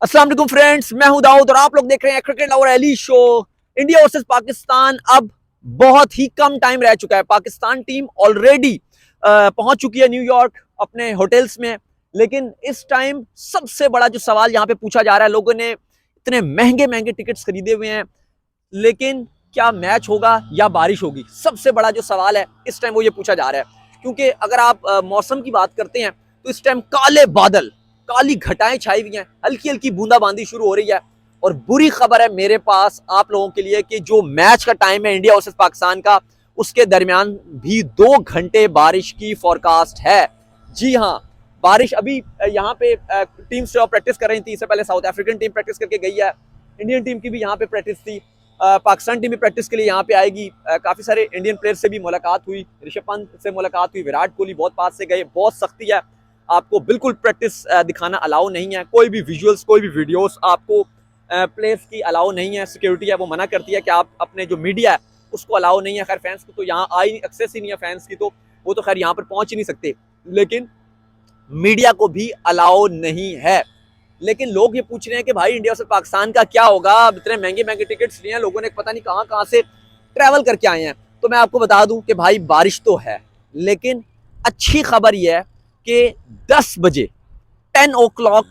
अस्सलाम वालेकुम फ्रेंड्स, मैं हूं दाऊद और आप लोग देख रहे हैं क्रिकेट लवर एली शो। इंडिया वर्सेस पाकिस्तान अब बहुत ही कम टाइम रह चुका है। पाकिस्तान टीम ऑलरेडी पहुंच चुकी है न्यूयॉर्क अपने होटल्स में। लेकिन इस टाइम सबसे बड़ा जो सवाल यहां पे पूछा जा रहा है, लोगों ने इतने महंगे महंगे टिकट्स खरीदे हुए हैं, लेकिन क्या मैच होगा या बारिश होगी? सबसे बड़ा जो सवाल है इस टाइम वो ये पूछा जा रहा है। क्योंकि अगर आप मौसम की बात करते हैं तो इस टाइम काले बादल, काली घटाएं छाई हुई हैं, हल्की हल्की बूंदाबांदी शुरू हो रही है। और बुरी खबर है मेरे पास आप लोगों के लिए कि जो मैच का टाइम है इंडिया वर्सेस पाकिस्तान का, उसके दरमियान भी 2 घंटे बारिश की फोरकास्ट है। जी हाँ, बारिश अभी यहाँ पे टीम्स जो प्रैक्टिस कर रही थी, इससे पहले साउथ अफ्रीकन टीम प्रैक्टिस करके गई है, इंडियन टीम की भी यहाँ पे प्रैक्टिस थी, पाकिस्तान टीम भी प्रैक्टिस के लिए यहाँ पे आएगी। काफी सारे इंडियन प्लेयर्स से भी मुलाकात हुई, ऋषभ पंत से मुलाकात हुई, विराट कोहली बहुत पास से गए। बहुत सख्ती है, आपको बिल्कुल प्रैक्टिस दिखाना अलाउ नहीं है, कोई भी विजुअल्स कोई भी वीडियोस आपको प्लेयर्स की अलाउ नहीं है। सिक्योरिटी है वो मना करती है कि आप अपने जो मीडिया है उसको अलाउ नहीं है। खैर फैंस को तो यहाँ आई एक्सेस ही नहीं है फैंस की, तो वो तो खैर यहाँ पर पहुंच ही नहीं सकते, लेकिन मीडिया को भी अलाउ नहीं है। लेकिन लोग ये पूछ रहे हैं कि भाई इंडिया से पाकिस्तान का क्या होगा? अब इतने महंगे महंगे टिकट्स लिए हैं लोगों ने, पता नहीं कहाँ कहाँ से ट्रैवल करके आए हैं। तो मैं आपको बता दूं कि भाई बारिश तो है, लेकिन अच्छी खबर यह है कि 10 बजे 10 ओ क्लॉक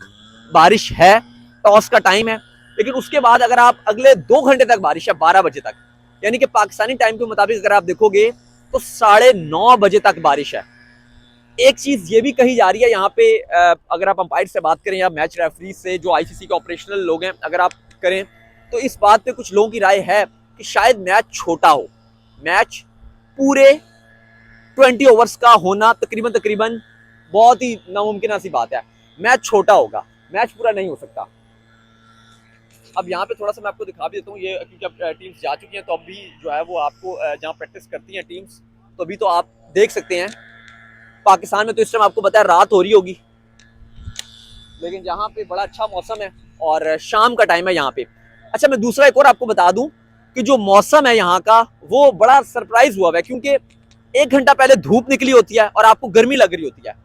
बारिश है, टॉस का टाइम है। लेकिन उसके बाद अगर आप अगले 2 घंटे तक बारिश है, 12 बजे तक, यानी कि पाकिस्तानी टाइम के मुताबिक अगर आप देखोगे तो 9:30 बजे तक बारिश है। एक चीज ये भी कही जा रही है यहाँ पे, अगर आप अंपायर से बात करें या मैच रेफरी से, जो आईसीसी के ऑपरेशनल लोग हैं, अगर आप करें तो इस बात पे कुछ लोगों की राय है कि शायद मैच छोटा हो। मैच पूरे 20 ओवर्स का होना तकरीबन तकरीबन बहुत ही नामुमकिन सी बात है। मैच छोटा होगा, मैच पूरा नहीं हो सकता। अब यहाँ पे थोड़ा सा मैं आपको दिखा भी देता हूँ, ये क्योंकि अब टीम्स जा चुकी हैं, तो अभी जो है वो आपको जहाँ प्रैक्टिस करती हैं टीम्स, तो अभी तो आप देख सकते हैं पाकिस्तान में तो इस टाइम आपको पता है रात हो रही होगी, लेकिन यहाँ पे बड़ा अच्छा मौसम है और शाम का टाइम है यहाँ पे। अच्छा, मैं दूसरा एक और आपको बता दूं कि जो मौसम है यहाँ का वो बड़ा सरप्राइज हुआ है, क्योंकि 1 घंटा पहले धूप निकली होती है और आपको गर्मी लग रही होती है।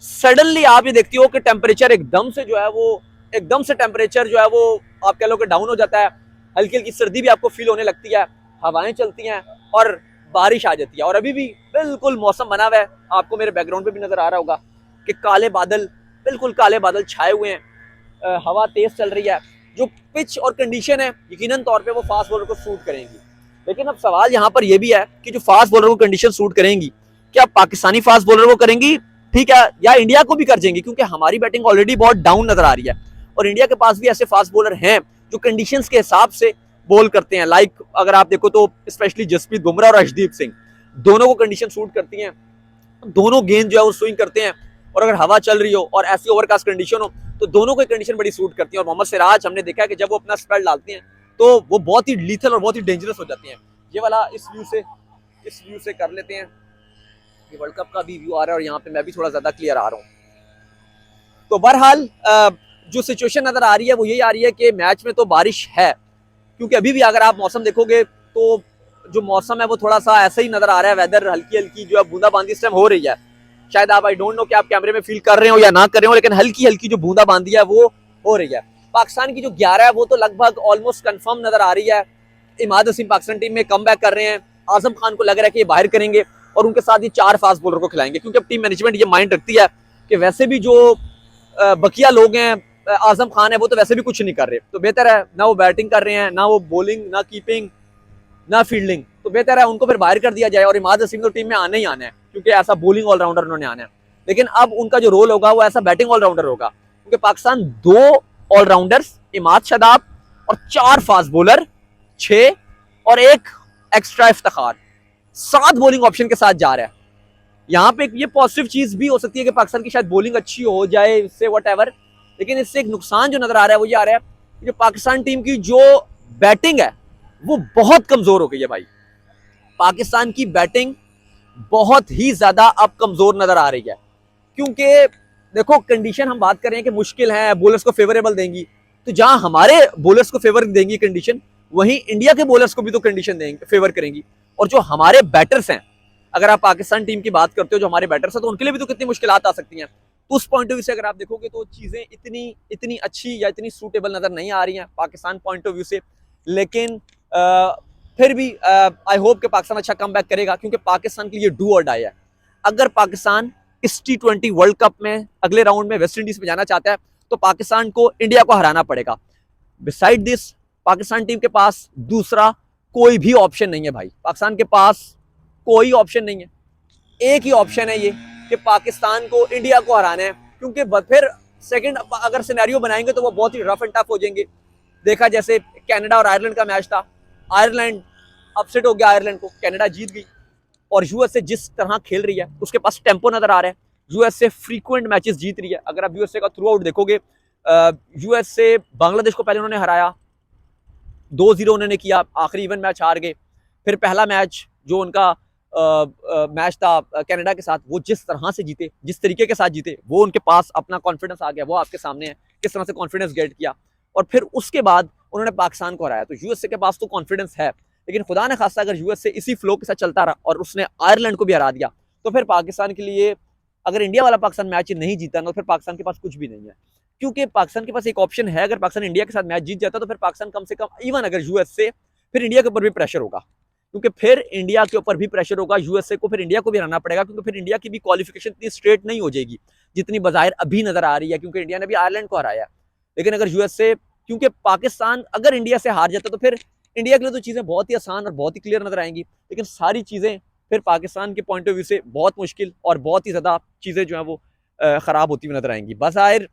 सडनली आप ये देखती हो कि टेम्परेचर एकदम से जो है वो, एकदम से टेम्परेचर जो है वो आप कह लो कि डाउन हो जाता है। हल्की हल्की सर्दी भी आपको फील होने लगती है, हवाएं चलती हैं और बारिश आ जाती है। और अभी भी बिल्कुल मौसम बना हुआ है, आपको मेरे बैकग्राउंड पे भी नजर आ रहा होगा कि काले बादल, बिल्कुल काले बादल छाए हुए हैं, हवा तेज चल रही है। जो पिच और कंडीशन है यकीनन तौर पे वो फास्ट बॉलर को सूट करेंगी। लेकिन अब सवाल यहाँ पर यह भी है कि जो फास्ट बॉलर को कंडीशन सूट करेंगी, क्या पाकिस्तानी फास्ट बॉलर को करेंगी, ठीक है, या इंडिया को भी कर देंगी? क्योंकि हमारी बैटिंग ऑलरेडी बहुत डाउन नजर आ रही है और इंडिया के पास भी ऐसे फास्ट बॉलर हैं जो कंडीशंस के हिसाब से बॉल करते हैं। लाइक अगर आप देखो तो स्पेशली जसप्रीत बुमराह और अर्शदीप सिंह, दोनों को कंडीशन सूट करती हैं, दोनों गेंद जो है वो स्विंग करते हैं। और अगर हवा चल रही हो और ऐसी ओवरकास्ट कंडीशन हो तो दोनों को कंडीशन बड़ी सूट करती है। और मोहम्मद सिराज हमने देखा है कि जब वो अपना स्पेल डालते हैं तो वो बहुत ही लीथल और बहुत ही डेंजरस हो जाती हैं। ये वाला इस व्यू से कर लेते हैं, ये वर्ल्ड कप का भी व्यू आ रहा है और यहाँ पे मैं भी थोड़ा ज्यादा क्लियर आ रहा हूँ। तो बहरहाल जो सिचुएशन नजर आ रही है वो यही आ रही है कि मैच में तो बारिश है, क्योंकि अभी भी अगर आप मौसम देखोगे तो जो मौसम है वो थोड़ा सा ऐसा ही नजर आ रहा है। वेदर हल्की हल्की जो है बूंदाबांदी इस टाइम हो रही है। शायद आप, आई डोंट नो कि आप कैमरे में फील कर रहे हो या ना कर रहे हो, लेकिन हल्की हल्की जो बूंदाबांदी है वो हो रही है। पाकिस्तान की जो 11 है वो तो लगभग ऑलमोस्ट कंफर्म नजर आ रही है। इमाद हसीन पाकिस्तान टीम में कम बैक कर रहे हैं, आजम खान को लग रहा है कि ये बाहर करेंगे और उनके साथ ये 4 फास्ट बॉलर को खिलाएंगे, क्योंकि अब टीम मैनेजमेंट ये माइंड रखती है कि वैसे भी जो बकिया लोग हैं, आजम खान है, वो तो वैसे भी कुछ नहीं कर रहे, तो बेहतर है ना वो बैटिंग कर रहे हैं, ना वो बॉलिंग, ना कीपिंग, ना फील्डिंग, तो बेहतर है उनको फिर बाहर कर दिया जाए। और इमाद हसीन तो टीम में आना ही आना है, क्योंकि ऐसा बॉलिंग ऑलराउंडर उन्होंने आना है। लेकिन अब उनका जो रोल होगा वो ऐसा बैटिंग ऑलराउंडर होगा, क्योंकि पाकिस्तान 2 ऑलराउंडर्स, इमाद शादाब और 4 फास्ट बॉलर, 6 और 1 एक्स्ट्रा इफ्तिखार, 7 बॉलिंग ऑप्शन के साथ जा रहा है। यहाँ पे ये पॉजिटिव चीज भी हो सकती है कि पाकिस्तान की शायद बॉलिंग अच्छी हो जाए इससे, व्हाटएवर। लेकिन इससे एक नुकसान जो नजर आ रहा है वो ये आ रहा है कि जो पाकिस्तान टीम की जो बैटिंग है वो बहुत कमजोर हो गई है भाई। पाकिस्तान की बैटिंग बहुत ही ज्यादा अब कमजोर नजर आ रही है, क्योंकि देखो कंडीशन हम बात कर रहे हैं कि मुश्किल है, बॉलर्स को फेवरेबल देंगी, तो जहां हमारे बॉलर्स को फेवर देंगी कंडीशन, वहीं इंडिया के बॉलर्स को भी तो कंडीशन देंगे, फेवर करेंगी। और जो हमारे बैटर्स हैं, अगर आप पाकिस्तान टीम की बात करते हो, जो हमारे बैटर्स हैं, तो उनके लिए भी तो कितनी मुश्किल आ सकती हैं। तो उस पॉइंट ऑफ व्यू से अगर आप देखोगे तो चीज़ें इतनी अच्छी या इतनी सूटेबल नज़र नहीं आ रही हैं पाकिस्तान पॉइंट ऑफ व्यू से। लेकिन फिर भी आई होप कि पाकिस्तान अच्छा कम बैक करेगा, क्योंकि पाकिस्तान के लिए डू और डाई है। अगर पाकिस्तान इस T20 वर्ल्ड कप में अगले राउंड में वेस्ट इंडीज में जाना चाहता है तो पाकिस्तान को इंडिया को हराना पड़ेगा। बिसाइड दिस पाकिस्तान टीम के पास दूसरा कोई भी ऑप्शन नहीं है भाई। पाकिस्तान के पास कोई ऑप्शन नहीं है, एक ही ऑप्शन है ये कि पाकिस्तान को इंडिया को हराना है, क्योंकि फिर सेकंड अगर सिनेरियो बनाएंगे तो वो बहुत ही रफ एंड टफ हो जाएंगे। देखा जैसे कनाडा और आयरलैंड का मैच था, आयरलैंड अपसेट हो गया आयरलैंड को, कनाडा जीत गई। और यूएसए जिस तरह खेल रही है उसके पास टेम्पो नजर आ रहा है, यूएसए फ्रीक्वेंट मैचेस जीत रही है। अगर आप यूएसए का थ्रू आउट देखोगे, यूएसए बांग्लादेश को पहले उन्होंने हराया, 2-0 उन्होंने किया, आखिरी इवन मैच हार गए। फिर पहला मैच जो उनका मैच था कनाडा के साथ, वो जिस तरह से जीते, जिस तरीके के साथ जीते, वो उनके पास अपना कॉन्फिडेंस आ गया, वो आपके सामने है किस तरह से कॉन्फिडेंस गेट किया। और फिर उसके बाद उन्होंने पाकिस्तान को हराया। तो यूएसए के पास तो कॉन्फिडेंस है, लेकिन खुदा ने खासा अगर यूएसए इसी फ्लो के साथ चलता रहा और उसने आयरलैंड को भी हरा दिया तो फिर पाकिस्तान के लिए, अगर इंडिया वाला पाकिस्तान मैच नहीं जीता ना, तो फिर पाकिस्तान के पास कुछ भी नहीं है। क्योंकि पाकिस्तान के पास एक ऑप्शन है, अगर पाकिस्तान इंडिया के साथ मैच जीत जाता तो फिर पाकिस्तान कम से कम, इवन अगर यूएसए, फिर इंडिया के ऊपर भी प्रेशर होगा, क्योंकि फिर इंडिया के ऊपर भी प्रेशर होगा, यूएसए को फिर इंडिया को भी हराना पड़ेगा, क्योंकि फिर इंडिया की भी क्वालिफिकेशन इतनी स्ट्रेट नहीं हो जाएगी जितनी बाहर अभी नजर आ रही है, क्योंकि इंडिया ने भी आयरलैंड को हराया। लेकिन अगर यूएसए, क्योंकि पाकिस्तान अगर इंडिया से हार जाता तो फिर इंडिया के लिए तो चीज़ें बहुत ही आसान और बहुत ही क्लियर नजर आएंगी, लेकिन सारी चीज़ें फिर पाकिस्तान के पॉइंट ऑफ व्यू से बहुत मुश्किल और बहुत ही ज़्यादा चीज़ें जो है वो ख़राब होती हुई नजर आएंगी। बाहर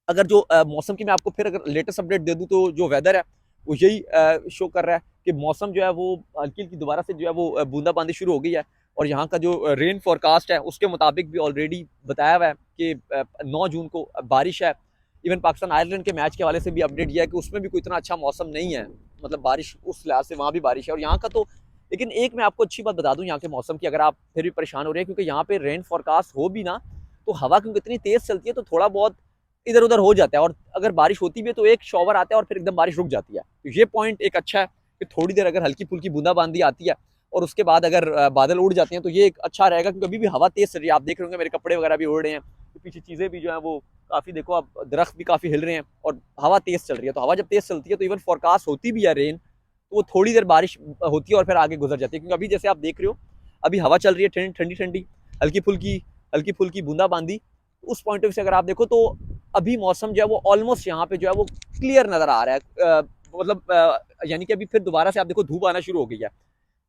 अगर जो मौसम की मैं आपको फिर अगर लेटेस्ट अपडेट दे दूं, तो जो वेदर है वो यही शो कर रहा है कि मौसम जो है वो हल्की हल्की दोबारा से जो है वो बूंदाबांदी शुरू हो गई है। और यहाँ का जो रेन फोरकास्ट है उसके मुताबिक भी ऑलरेडी बताया हुआ है कि 9 जून को बारिश है। इवन पाकिस्तान आयरलैंड के मैच के हवाले से भी अपडेट दिया है कि उसमें भी कोई इतना अच्छा मौसम नहीं है, मतलब बारिश उस लिहाज से वहाँ भी बारिश है और यहाँ का तो। लेकिन एक मैं आपको अच्छी बात बता दूं यहाँ के मौसम की, अगर आप फिर भी परेशान हो रहे हैं, क्योंकि यहाँ पे रेन फोरकास्ट हो भी ना तो हवा क्योंकि इतनी तेज चलती है तो थोड़ा बहुत इधर उधर हो जाता है, और अगर बारिश होती भी है तो एक शॉवर आता है और फिर एकदम बारिश रुक जाती है। तो ये पॉइंट एक अच्छा है कि थोड़ी देर अगर हल्की फुल्की बूंदाबांदी आती है और उसके बाद अगर बादल उड़ जाते हैं तो ये एक अच्छा रहेगा, क्योंकि अभी भी हवा तेज चल रही है। आप देख रहे होंगे मेरे कपड़े वगैरह भी उड़ रहे हैं, तो पीछे चीज़ें भी जो है वो काफ़ी, देखो आप, दरख्त भी काफ़ी हिल रहे हैं और हवा तेज चल रही है। तो हवा जब तेज चलती है तो इवन फोरकास्ट होती भी है रेन, तो वो थोड़ी देर बारिश होती है और फिर आगे गुजर जाती है। क्योंकि अभी जैसे आप देख रहे हो अभी हवा चल रही है ठंडी ठंडी, हल्की फुल्की बूंदाबांदी। उस पॉइंट ऑफ व्यू से अगर आप देखो तो अभी मौसम जो है वो ऑलमोस्ट यहाँ पे जो है वो क्लियर नजर आ रहा है, मतलब यानी कि अभी फिर दोबारा से आप देखो धूप आना शुरू हो गई है।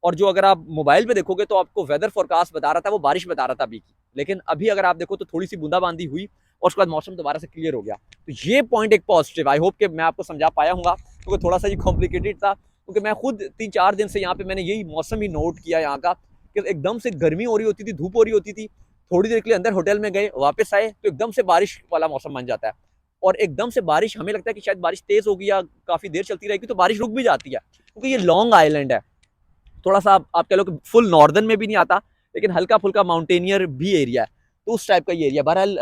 और जो अगर आप मोबाइल पे देखोगे तो आपको वेदर फोरकास्ट बता रहा था वो बारिश बता रहा था अभी की, लेकिन अभी अगर आप देखो तो थोड़ी सी बूंदाबांदी हुई और उसके बाद मौसम दोबारा से क्लियर हो गया। तो ये पॉइंट एक पॉजिटिव, आई होप कि मैं आपको समझा पाया हूँ, क्योंकि थोड़ा सा ये कॉम्प्लिकेटेड था, क्योंकि मैं खुद 3-4 दिन से यहाँ पे मैंने यही मौसम ही नोट किया यहाँ का, कि एकदम से गर्मी हो रही होती थी, धूप हो रही होती थी, थोड़ी देर के लिए अंदर होटल में गए, वापस आए तो एकदम से बारिश वाला मौसम बन जाता है। और एकदम से बारिश, हमें लगता है कि शायद बारिश तेज होगी या काफी देर चलती रहेगी, तो बारिश रुक भी जाती है, क्योंकि ये लॉन्ग आइलैंड है। थोड़ा सा आप कह लो कि फुल नॉर्दर्न में भी नहीं आता, लेकिन हल्का फुल्का माउंटेनियर भी एरिया है, तो उस टाइप का ये एरिया। बहरहाल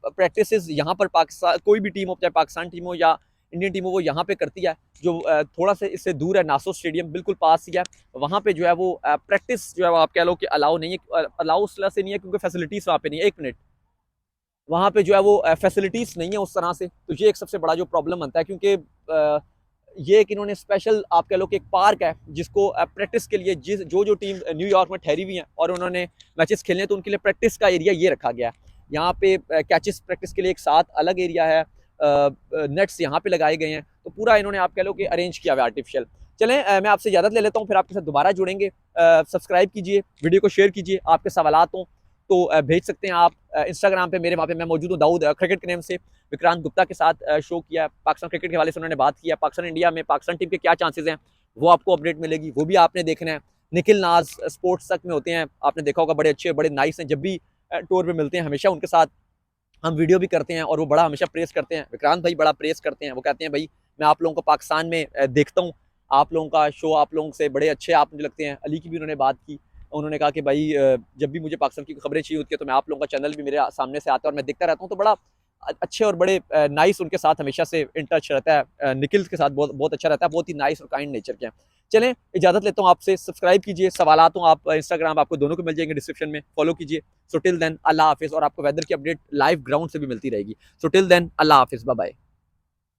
प्रैक्टिस यहाँ पर पाकिस्तान कोई भी टीम हो, चाहे पाकिस्तान टीम हो या इंडियन टीम हो, वो यहाँ पे करती है। जो थोड़ा सा इससे दूर है, नासो स्टेडियम बिल्कुल पास ही है, वहाँ पे जो है वो प्रैक्टिस जो है आप कह लो कि अलाउ नहीं है, अलाउ उस तरह से नहीं है क्योंकि फैसिलिटीज वहाँ पे नहीं है। एक मिनट, वहाँ पे जो है वो फैसिलिटीज नहीं है उस तरह से, तो ये एक सबसे बड़ा जो प्रॉब्लम बनता है। क्योंकि ये एक इन्होंने स्पेशल आप कह लो कि एक पार्क है जिसको प्रैक्टिस के लिए जो टीम न्यूयॉर्क में ठहरी हुई है और उन्होंने मैचेस खेलने, तो उनके लिए प्रैक्टिस का एरिया ये रखा गया है। यहाँ पे कैचेस प्रैक्टिस के लिए एक साथ अलग एरिया है, नेट्स यहाँ पे लगाए गए हैं, तो पूरा इन्होंने आप कह लो कि अरेंज किया हुआ है आर्टिफिशियल। चलें, मैं आपसे इजाज़त ले लेता हूँ, फिर आपके साथ दोबारा जुड़ेंगे। सब्सक्राइब कीजिए, वीडियो को शेयर कीजिए, आपके सवालात हों तो भेज सकते हैं आप इंस्टाग्राम पे, मेरे वहाँ पे मैं मौजूद हूँ, दाऊद क्रिकेट के नेम से। विक्रांत गुप्ता के साथ शो किया, पाकिस्तान क्रिकेट के हवाले से उन्होंने बात किया, पाकिस्तान इंडिया में पाकिस्तान टीम के क्या चांसेस हैं वो आपको अपडेट मिलेगी, वो भी आपने देखना है। निखिल नाज स्पोर्ट्स तक में होते हैं, आपने देखा होगा, बड़े अच्छे बड़े नाइस हैं, जब भी टूर पे मिलते हैं हमेशा उनके साथ हम वीडियो भी करते हैं और वो बड़ा हमेशा प्रेस करते हैं। विक्रांत भाई बड़ा प्रेस करते हैं, वो कहते हैं भाई मैं आप लोगों को पाकिस्तान में देखता हूँ, आप लोगों का शो आप लोगों से बड़े अच्छे आप मुझे लगते हैं। अली की भी उन्होंने बात की, उन्होंने कहा कि भाई जब भी मुझे पाकिस्तान की खबरें चाहिए होती है तो मैं आप लोगों का चैनल भी मेरे सामने से आता है और मैं देखता रहता हूँ, तो बड़ा अच्छे और बड़े नाइस उनके साथ हमेशा से इन टच रहता है। निखिल के साथ बहुत बहुत अच्छा रहता है, बहुत ही नाइस और काइंड नेचर के हैं। चलें, इजाजत लेता हूँ आपसे। सब्सक्राइब कीजिए, सवालात हो आप इंस्टाग्राम आपको दोनों को मिल जाएंगे डिस्क्रिप्शन में, फॉलो कीजिए। सो टिल देन अल्लाह हाफिज़। और आपको वेदर की अपडेट लाइव ग्राउंड से भी मिलती रहेगी। सो टिल देन अल्लाह हाफिज़, बाय बाय।